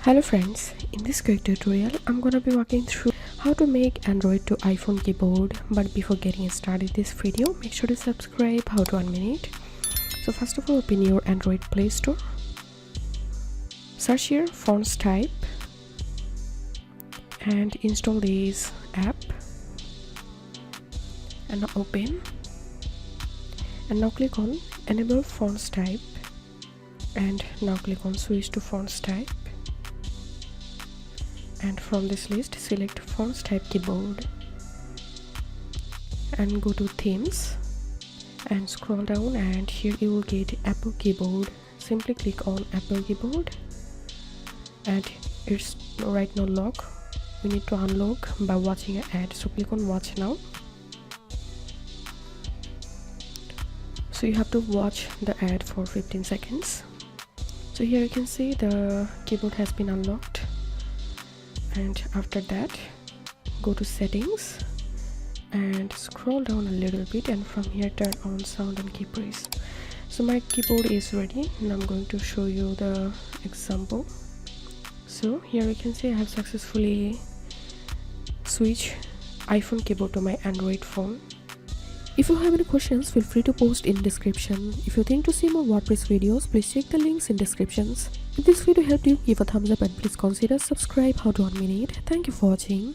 Hello friends, in this quick tutorial I'm gonna be walking through how to make Android to iPhone keyboard. But before getting started this video, make sure to subscribe. How to unmake it. So first of all, open your Android Play Store, search here fonts type and install this app, and now open, and now click on enable fonts type, and now click on switch to fonts type, and from this list select fonts type keyboard and go to themes and scroll down, and here you will get Apple keyboard. Simply click on Apple keyboard, and it's right now lock. We need to unlock by watching an ad, so click on watch now. So you have to watch the ad for 15 seconds. So here you can see the keyboard has been unlocked, and after that go to settings and scroll down a little bit, and from here turn on sound and keypress. So my keyboard is ready, and I'm going to show you the example. So here you can see I have successfully switched iPhone keyboard to my Android phone. If you have any questions, feel free to post in description. If you think to see more WordPress videos, please check the links in descriptions. If this video helped you, give a thumbs up and please consider subscribe. How to unmake it. Thank you for watching.